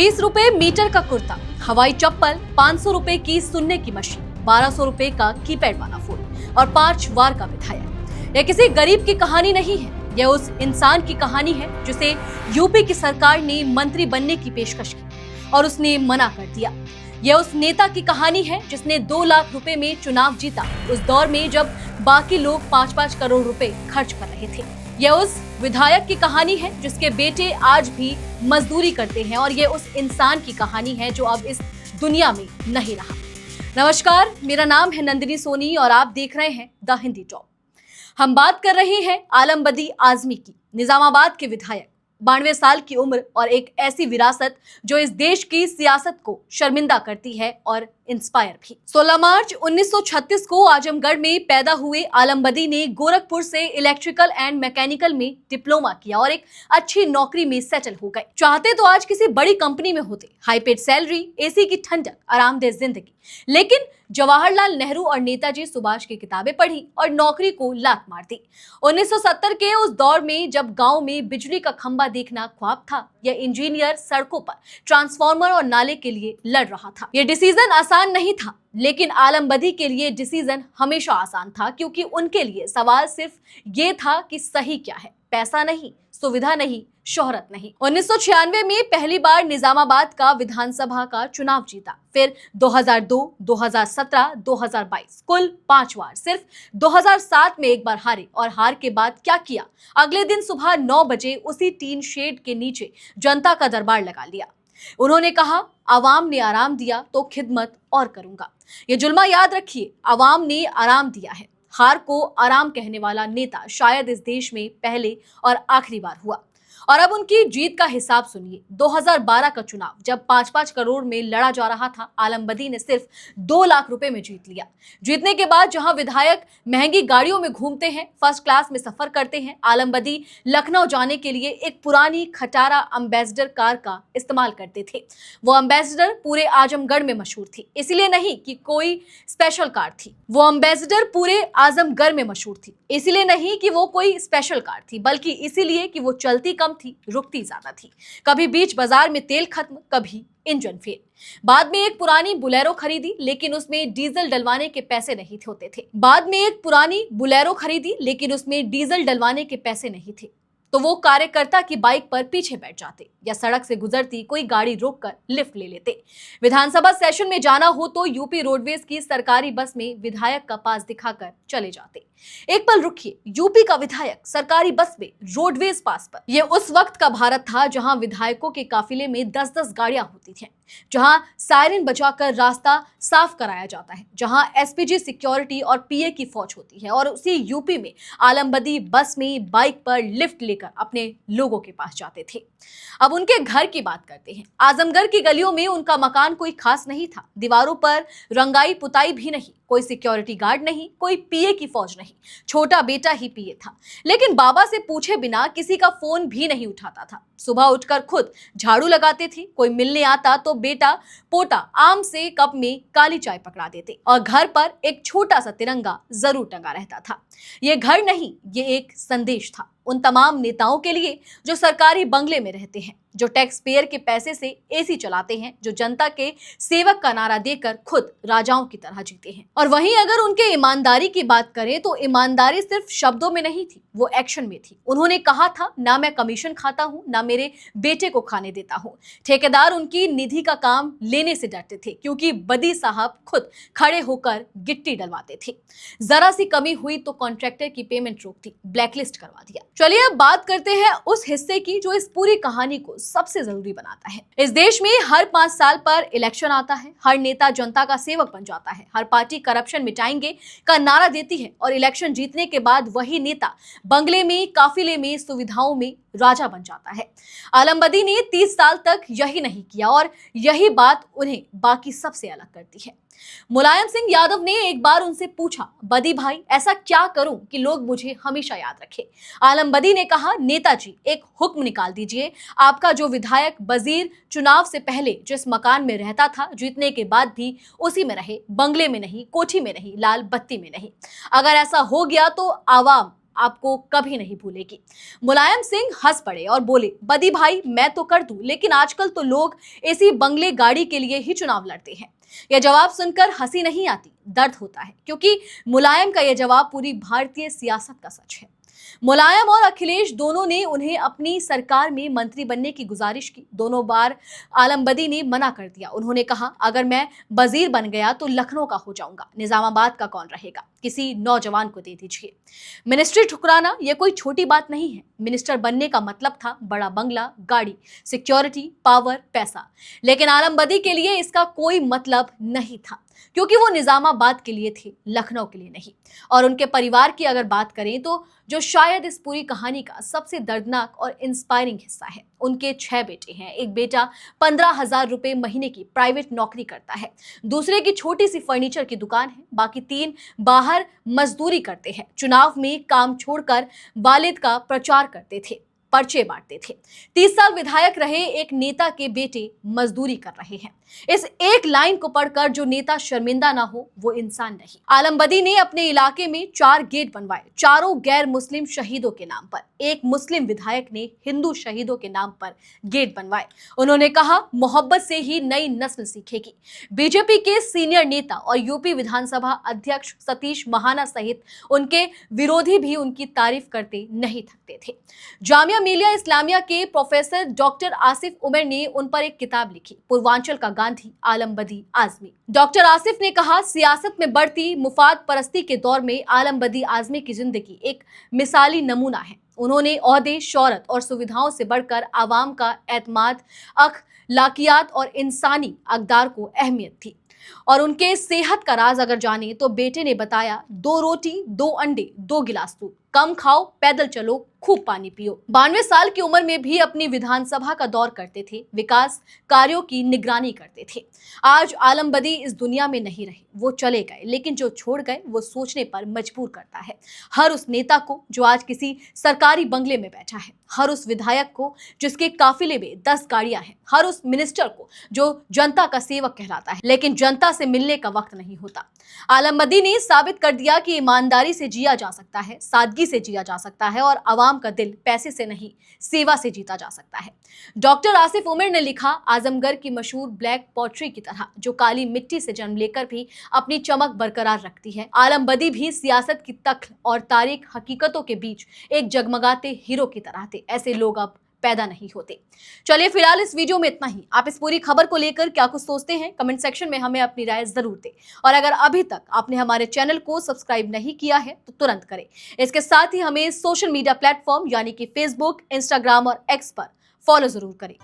20 रुपए मीटर का कुर्ता, हवाई चप्पल, 500 रुपए की सुनने की मशीन, 1200 रुपए का कीपैड वाला फोन और 5 वार का विधायक। यह किसी गरीब की कहानी नहीं है, यह उस इंसान की कहानी है जिसे यूपी की सरकार ने मंत्री बनने की पेशकश की और उसने मना कर दिया। यह उस नेता की कहानी है जिसने 2 लाख रुपए में चुनाव जीता, उस दौर में जब बाकी लोग 5-5 करोड़ रुपए खर्च कर रहे थे। यह उस विधायक की कहानी है जिसके बेटे आज भी मजदूरी करते हैं और यह उस इंसान की कहानी है जो अब इस दुनिया में नहीं रहा। नमस्कार, मेरा नाम है नंदिनी सोनी और आप देख रहे हैं द हिंदी टॉप। हम बात कर रहे हैं आलम बदी आजमी की, निजामाबाद के विधायक, 92 साल की उम्र और एक ऐसी विरासत जो इस देश की सियासत को शर्मिंदा करती है और इंस्पायर भी। 16 मार्च 1936 को आजमगढ़ में पैदा हुए आलम बदी ने गोरखपुर से इलेक्ट्रिकल एंड मैकेनिकल में डिप्लोमा किया और एक अच्छी नौकरी में सेटल हो गए। चाहते तो आज किसी बड़ी कंपनी में होते, हाई पेड सैलरी, एसी की ठंडक, आरामदेह जिंदगी, लेकिन जवाहरलाल नेहरू और नेताजी सुभाष की किताबें पढ़ी और नौकरी को लात मार दी। 1970 के उस दौर में जब गांव में बिजली का खंभा देखना ख्वाब था, यह इंजीनियर सड़कों पर ट्रांसफार्मर और नाले के लिए लड़ रहा था। यह डिसीजन आसान नहीं था, लेकिन आलम बदी के लिए डिसीजन हमेशा आसान था, क्योंकि उनके लिए सवाल सिर्फ ये था कि सही क्या है, पैसा नहीं, सुविधा नहीं, शोहरत नहीं। 1996 में पहली बार निजामाबाद का विधानसभा का चुनाव जीता, फिर 2002, 2017, 2022 कुल 5 बार। सिर्फ 2007 में एक बार हारे और हार के बाद क्या किया, अगले दिन सुबह 9 बजे उसी टीन शेड के नीचे जनता का दरबार लगा लिया। उन्होंने कहा, आवाम ने आराम दिया तो खिदमत और करूंगा। ये जुल्मा याद रखिए, आवाम ने आराम दिया है। हार को आराम कहने वाला नेता शायद इस देश में पहले और आखिरी बार हुआ। और अब उनकी जीत का हिसाब सुनिए। 2012 का चुनाव जब 5-5 करोड़ में लड़ा जा रहा था, आलम बदी ने सिर्फ 2 लाख रुपए में जीत लिया। जीतने के बाद जहां विधायक महंगी गाड़ियों में घूमते हैं, फर्स्ट क्लास में सफर करते हैं, आलम बदी लखनऊ जाने के लिए एक पुरानी खटारा एम्बेसडर कार का इस्तेमाल करते थे। वो एम्बेसडर पूरे आजमगढ़ में मशहूर थी, इसलिए नहीं कि कोई स्पेशल कार थी, वो एम्बेसडर पूरे आजमगढ़ में मशहूर थी, इसलिए नहीं कि वो कोई स्पेशल कार थी, बल्कि इसीलिए कि वो चलती कम थी, रुकती ज्यादा थी। कभी बीच बाजार में तेल खत्म, कभी इंजन फेल। बाद में एक पुरानी बुलेरो खरीदी, लेकिन उसमें डीजल डलवाने के पैसे नहीं होते थे। बाद में एक पुरानी बुलेरो खरीदी, लेकिन उसमें डीजल डलवाने के पैसे नहीं थे, तो वो कार्यकर्ता की बाइक पर पीछे बैठ जाते या सड़क से गुजरती कोई गाड़ी रोककर लिफ्ट ले लेते। विधानसभा सेशन में जाना हो तो यूपी रोडवेज की सरकारी बस में विधायक का पास दिखाकर चले जाते। एक पल रुकिए, यूपी का विधायक सरकारी बस में, रोडवेज पास पर। यह उस वक्त का भारत था जहां विधायकों के काफिले में 10-10 गाड़ियां होती थी, जहां सायरन बजाकर रास्ता साफ कराया जाता है, जहां एसपीजी सिक्योरिटी और पीए की फौज होती है। और उसी यूपी में आलम बदी बस में बाइक पर लिफ्ट लेकर अपने लोगों के पास जाते थे। अब उनके घर की बात करते हैं। आजमगढ़ की गलियों में उनका मकान कोई खास नहीं था, दीवारों पर रंगाई पुताई भी नहीं, कोई सिक्योरिटी गार्ड नहीं, कोई पीए की फौज नहीं, छोटा बेटा ही पीए था। लेकिन बाबा से पूछे बिना किसी का फोन भी नहीं उठाता था। सुबह उठकर खुद झाड़ू लगाते थे, कोई मिलने आता तो बेटा पोता आम से कप में काली चाय पकड़ा देते और घर पर एक छोटा सा तिरंगा जरूर टंगा रहता था। ये घर नहीं, ये एक संदेश था उन तमाम नेताओं के लिए जो सरकारी बंगले में रहते हैं, जो टैक्स पेयर के पैसे से एसी चलाते हैं, जो जनता के सेवक का नारा देकर खुद राजाओं की तरह जीते हैं। और वहीं अगर उनके ईमानदारी की बात करें तो ईमानदारी सिर्फ शब्दों में नहीं थी, वो एक्शन में थी। उन्होंने कहा था, ना मैं कमीशन खाता हूं, ना मेरे बेटे को खाने देता हूं। ठेकेदार उनकी निधि का काम लेने से डरते थे, क्योंकि बदी साहब खुद खड़े होकर गिट्टी डलवाते थे। जरा सी कमी हुई तो कॉन्ट्रैक्टर की पेमेंट रोक दी, ब्लैकलिस्ट करवा दिया। चलिए अब बात करते हैं उस हिस्से की जो इस पूरी कहानी को सबसे जरूरी बनाता है। इस देश में हर 5 साल पर इलेक्शन आता है, हर नेता जनता का सेवक बन जाता है, हर पार्टी करप्शन मिटाएंगे का नारा देती है और इलेक्शन जीतने के बाद वही नेता बंगले में, काफिले में, सुविधाओं में राजा बन जाता है। आलम बदी ने 30 साल तक यही नहीं किया और यही बात उन्हें बाकी सबसे अलग करती है। मुलायम सिंह यादव ने एक बार उनसे पूछा, बदी भाई ऐसा क्या करूं कि लोग मुझे हमेशा याद रखें? आलम बदी ने कहा, नेताजी एक हुक्म निकाल दीजिए, आपका जो विधायक वजीर चुनाव से पहले जिस मकान में रहता था, जीतने के बाद भी उसी में रहे, बंगले में नहीं, कोठी में नहीं, लाल बत्ती में नहीं। अगर ऐसा हो गया तो आवाम आपको कभी नहीं भूलेगी। मुलायम सिंह हंस पड़े और बोले, बदी भाई मैं तो कर दूं, लेकिन आजकल तो लोग इसी बंगले गाड़ी के लिए ही चुनाव लड़ते हैं। यह जवाब सुनकर हंसी नहीं आती, दर्द होता है, क्योंकि मुलायम का यह जवाब पूरी भारतीय सियासत का सच है। मुलायम और अखिलेश दोनों ने उन्हें अपनी सरकार में मंत्री बनने की गुजारिश की। दोनों बार आलम बदी ने मना कर दिया। उन्होंने कहा, अगर मैं वजीर बन गया तो लखनऊ का हो जाऊंगा, निजामाबाद का कौन रहेगा, किसी नौजवान को दे दीजिए। मिनिस्ट्री ठुकराना यह कोई छोटी बात नहीं है। मिनिस्टर बनने का मतलब था बड़ा बंगला, गाड़ी, सिक्योरिटी, पावर, पैसा। लेकिन आलम बदी के लिए इसका कोई मतलब नहीं था, क्योंकि वो निजामाबाद के लिए थे, लखनऊ के लिए नहीं। और उनके परिवार की अगर बात करें तो जो शायद इस पूरी कहानी का सबसे दर्दनाक और इंस्पायरिंग हिस्सा है। उनके 6 बेटे हैं। एक बेटा 15,000 रुपए महीने की प्राइवेट नौकरी करता है, दूसरे की छोटी सी फर्नीचर की दुकान है, बाकी 3 बाहर मजदूरी करते हैं। चुनाव में काम छोड़कर वालिद का प्रचार करते थे, पर्चे बांटते थे। 30 साल विधायक रहे एक नेता के बेटे मजदूरी कर रहे हैं। इस एक लाइन को पढ़कर जो नेता शर्मिंदा ना हो वो इंसान नहीं। आलम बदी ने अपने इलाके में 4 गेट बनवाए, चारों गैर मुस्लिम शहीदों के नाम पर। एक मुस्लिम विधायक ने हिंदू शहीदों के नाम पर गेट बनवाए। उन्होंने कहा, मोहब्बत से ही नई नस्ल सीखेगी। बीजेपी के सीनियर नेता और यूपी विधानसभा अध्यक्ष सतीश महाना सहित उनके विरोधी भी उनकी तारीफ करते नहीं थकते थे। जामिया मिलिया इस्लामिया के प्रोफेसर डॉक्टर आसिफ उमर ने उन पर एक किताब लिखी, पूर्वांचल का गांधी आलम बदी आजमी। डॉक्टर आसिफ ने कहा, सियासत में बढ़ती मुफाद परस्ती के दौर में आलम बदी आजमी की जिंदगी एक मिसाली नमूना है। उन्होंने ओहदे, शौहरत और सुविधाओं से बढ़कर आवाम का एतमाद, अखलाकियात और इंसानी अकदार को अहमियत थी। और उनके सेहत का राज अगर जाने तो बेटे ने बताया, 2 रोटी, 2 अंडे, 2 गिलास दूध, कम खाओ, पैदल चलो, खूब पानी पियो। 92 साल की उम्र में भी अपनी विधानसभा का दौर करते थे, विकास कार्यों की निगरानी करते थे। आज आलम बदी इस दुनिया में नहीं रहे, वो चले गए, लेकिन जो छोड़ गए वो सोचने पर मजबूर करता है। हर उस नेता को जो आज किसी सरकारी बंगले में बैठा है, हर उस विधायक को जिसके काफिले में 10 गाड़ियां हैं, हर उस मिनिस्टर को जो जनता का सेवक कहलाता है, लेकिन जनता से मिलने का वक्त नहीं होता। आलम बदी ने साबित कर दिया कि ईमानदारी से जिया जा सकता है, सादगी से जिया जा सकता है और आवाम का दिल पैसे से नहीं, सेवा से जीता जा सकता है। डॉक्टर आसिफ उमर ने लिखा, आजमगढ़ की मशहूर ब्लैक पॉटरी की तरह जो काली मिट्टी से जन्म लेकर भी अपनी चमक बरकरार रखती है, आलम बदी भी सियासत की तख्ल और तारीख हकीकतों के बीच एक जगमगाते हीरो की तरह थे। ऐसे लोग अब पैदा नहीं होते। चलिए फिलहाल इस वीडियो में इतना ही। आप इस पूरी खबर को लेकर क्या कुछ सोचते हैं, कमेंट सेक्शन में हमें अपनी राय जरूर दें। और अगर अभी तक आपने हमारे चैनल को सब्सक्राइब नहीं किया है तो तुरंत करें। इसके साथ ही हमें सोशल मीडिया प्लेटफॉर्म यानी कि फेसबुक, इंस्टाग्राम और एक्स पर फॉलो जरूर करें।